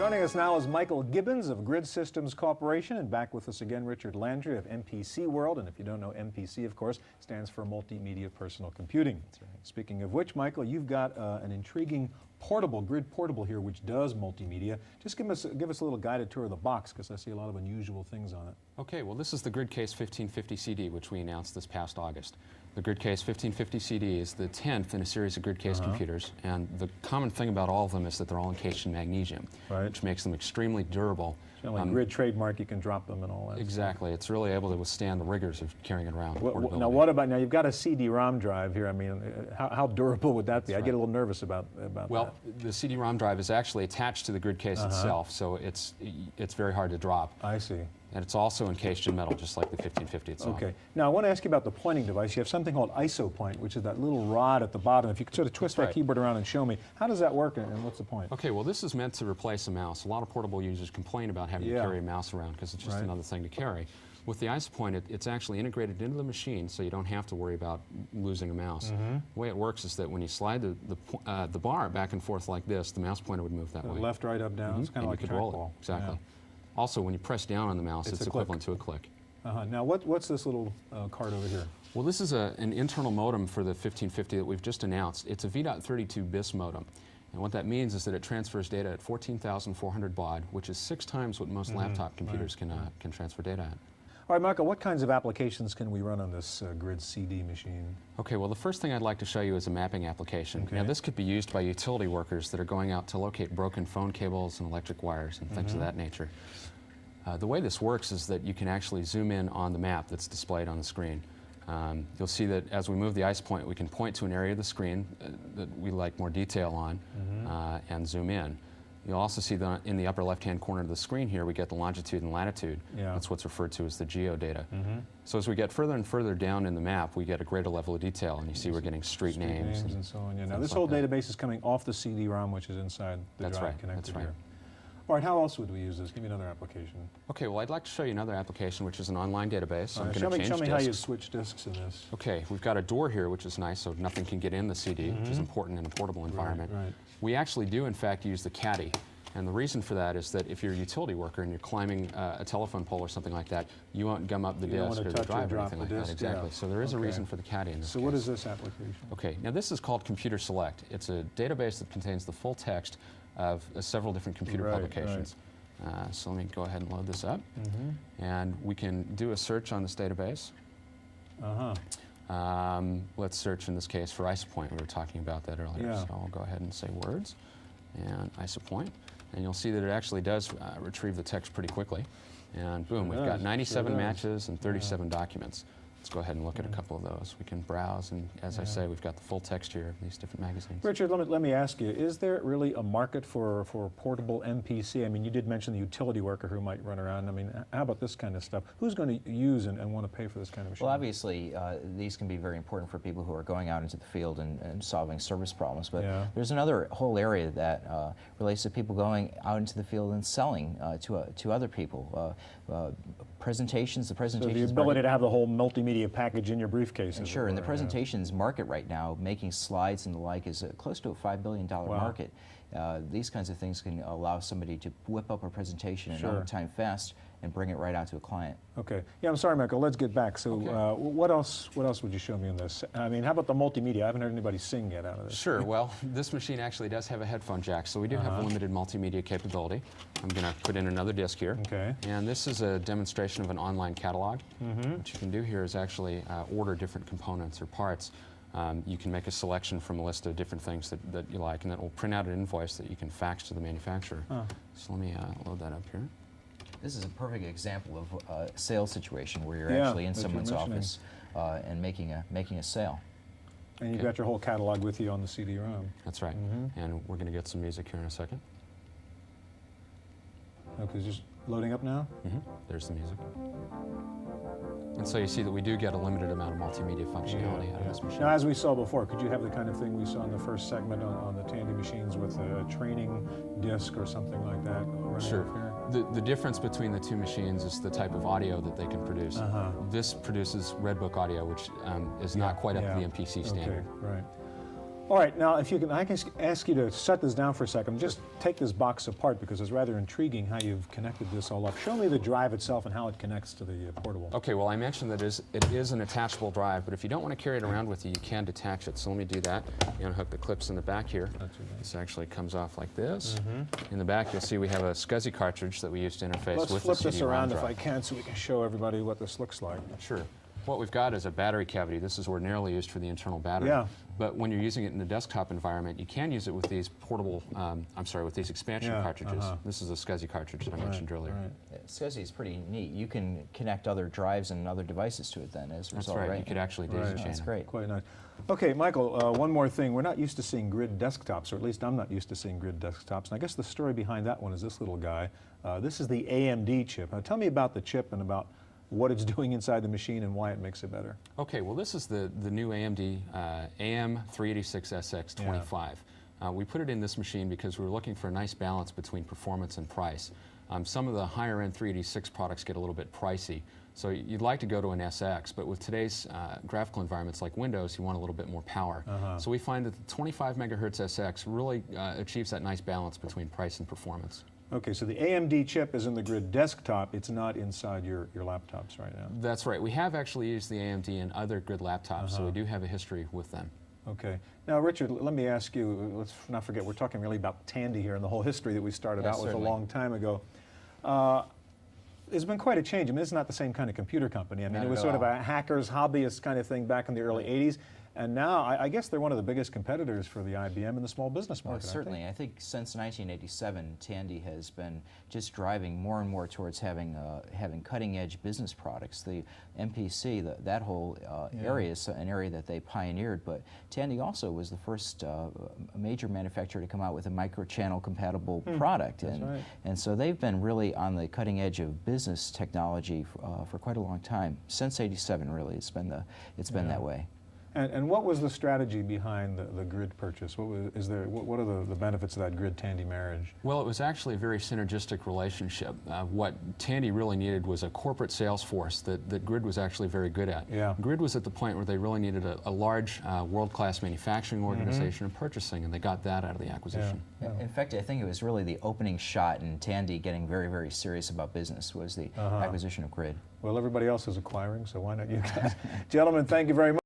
Joining us now is Michael Gibbons of GRiD Systems Corporation, and back with us again, Richard Landry of MPC World. And if you don't know, MPC, of course, stands for Multimedia Personal Computing. That's right. Speaking of which, Michael, you've got an intriguing portable, GRiD portable here, which does multimedia. Just give us a little guided tour of the box, because I see a lot of unusual things on it. Okay, well, this is the GRiD Case 1550 CD, which we announced this past August. The GRiD Case 1550 CD is the 10th in a series of GRiD Case computers, and the common thing about all of them is that they're all encased in magnesium, which makes them extremely durable. Like GRiD trademark, you can drop them and all that. Exactly. It's really able to withstand the rigors of carrying it around. Now, what about, now you've got a CD-ROM drive here. I mean, how durable would that be? I get a little nervous about that. Well, the CD-ROM drive is actually attached to the GRiD Case itself, so it's very hard to drop. I see. And it's also encased in metal, just like the 1550 itself. Okay. Now, I want to ask you about the pointing device. You have something called IsoPoint, which is that little rod at the bottom. If you could sort of twist that keyboard around and show me, how does that work and what's the point? Okay, well, this is meant to replace a mouse. A lot of portable users complain about having to carry a mouse around because it's just another thing to carry. With the IsoPoint, it's actually integrated into the machine, so you don't have to worry about losing a mouse. The way it works is that when you slide the bar back and forth like this, the mouse pointer would move that way. Left, right, up, down. It's kind of like a trackball. Exactly. Yeah. Also, when you press down on the mouse, it's equivalent to a click. Now, what's this little card over here? Well, this is an internal modem for the 1550 that we've just announced. It's a V.32 bis modem. And what that means is that it transfers data at 14,400 baud, which is 6 times what most laptop computers can transfer data at. All right, Michael, what kinds of applications can we run on this GRiD CD machine? Okay, well, the first thing I'd like to show you is a mapping application. Now, this could be used by utility workers that are going out to locate broken phone cables and electric wires and things of that nature. The way this works is that you can actually zoom in on the map that's displayed on the screen. You'll see that as we move the IsoPoint, we can point to an area of the screen that we like more detail on and zoom in. You'll also see that in the upper left-hand corner of the screen here, we get the longitude and latitude. That's what's referred to as the geodata. So as we get further and further down in the map, we get a greater level of detail, and you see we're getting street names and so on. Now, this whole database is coming off the CD-ROM, which is inside the drive connected here. All right, how else would we use this? Give me another application. Okay, well, I'd like to show you another application, which is an online database. So I'm going to change disks. Show me how you switch disks in this. Okay, we've got a door here, which is nice, so nothing can get in the CD, which is important in a portable environment. We actually do, in fact, use the caddy. And the reason for that is that if you're a utility worker and you're climbing a telephone pole or something like that, you won't gum up the disk or the drive or anything like that. Exactly. So there is a reason for the caddy in this case. So what is this application? Okay, now this is called Computer Select. It's a database that contains the full text of several different computer publications. So let me go ahead and load this up. And we can do a search on this database. Let's search in this case for IsoPoint. We were talking about that earlier. So I'll go ahead and say words and IsoPoint. And you'll see that it actually does retrieve the text pretty quickly. And boom, we've got 97 matches and 37 documents. Let's go ahead and look at a couple of those. We can browse, and as I say, we've got the full text here of these different magazines. Richard, let me ask you, is there really a market for portable MPC? I mean, you did mention the utility worker who might run around. I mean, how about this kind of stuff? Who's going to use and want to pay for this kind of machine? Well, obviously, these can be very important for people who are going out into the field and solving service problems. But there's another whole area that relates to people going out into the field and selling to other people. Presentations, the presentations. So the ability to have the whole multimedia package in your briefcase. Sure, and the presentations market right now, making slides and the like, is close to a $5 billion market. These kinds of things can allow somebody to whip up a presentation in no time fast and bring it right out to a client. Okay. Yeah, I'm sorry, Michael. Let's get back. So what else would you show me in this? I mean, how about the multimedia? I haven't heard anybody sing yet out of this. Sure. Well, this machine actually does have a headphone jack, so we do have limited multimedia capability. I'm going to put in another disc here. Okay. And this is a demonstration of an online catalog. What you can do here is actually order different components or parts. You can make a selection from a list of different things that you like, and that will print out an invoice that you can fax to the manufacturer. So let me load that up here. This is a perfect example of a sales situation where you're actually in someone's office and making a sale. And you've got your whole catalog with you on the CD-ROM. That's right. And we're going to get some music here in a second. Okay, just loading up now? There's the music. And so you see that we do get a limited amount of multimedia functionality out of this machine. Now, as we saw before, could you have the kind of thing we saw in the first segment on the Tandy machines with a training disc or something like that? Sure. The difference between the two machines is the type of audio that they can produce. This produces Redbook audio, which is not quite up to the MPC standard. Okay, right. All right, now if you can, I can ask you to set this down for a second. Just take this box apart because it's rather intriguing how you've connected this all up. Show me the drive itself and how it connects to the portable. Okay, well I mentioned that it is an attachable drive, but if you don't want to carry it around with you, you can detach it. So let me do that. You unhook the clips in the back here. This actually comes off like this. In the back you'll see we have a SCSI cartridge that we use to interface with the CD-ROM drive. Let's flip this around if I can so we can show everybody what this looks like. Sure. What we've got is a battery cavity. This is ordinarily used for the internal battery. Yeah. But when you're using it in the desktop environment, you can use it with these portable, with these expansion cartridges. This is a SCSI cartridge that I mentioned earlier. Right. Yeah, SCSI is pretty neat. You can connect other drives and other devices to it then as a result, That's right. right? You could actually daisy chain. That's great. Quite nice. Okay, Michael, one more thing. We're not used to seeing GRiD desktops, or at least I'm not used to seeing GRiD desktops. And I guess the story behind that one is this little guy. This is the AMD chip. Now tell me about the chip and about what it's doing inside the machine and why it makes it better. Okay, well this is the new AMD AM386SX25. We put it in this machine because we were looking for a nice balance between performance and price. Some of the higher end 386 products get a little bit pricey, so you'd like to go to an SX, but with today's graphical environments like Windows, you want a little bit more power. So we find that the 25 megahertz SX really achieves that nice balance between price and performance. Okay, so the AMD chip is in the GRiD desktop. It's not inside your laptops right now. That's right. We have actually used the AMD in other GRiD laptops, so we do have a history with them. Okay. Now, Richard, let me ask you, let's not forget, we're talking really about Tandy here and the whole history that we started out with certainly. a long time ago. There's been quite a change. I mean, it's not the same kind of computer company. I mean, it was sort of a hacker's, hobbyist kind of thing back in the early 80s. And now, I guess they're one of the biggest competitors for the IBM in the small business market. Certainly. I think since 1987, Tandy has been just driving more and more towards having cutting-edge business products. The MPC, that whole area is an area that they pioneered, but Tandy also was the first major manufacturer to come out with a microchannel compatible product. And so they've been really on the cutting edge of business technology for quite a long time. Since '87, really, it's been that way. And what was the strategy behind the GRiD purchase? What are the benefits of that GRiD-Tandy marriage? Well, it was actually a very synergistic relationship. What Tandy really needed was a corporate sales force that GRiD was actually very good at. GRiD was at the point where they really needed a large world-class manufacturing organization and purchasing, and they got that out of the acquisition. In fact, I think it was really the opening shot in Tandy getting very, very serious about business was the acquisition of GRiD. Well, everybody else is acquiring, so why not you guys? Gentlemen, thank you very much.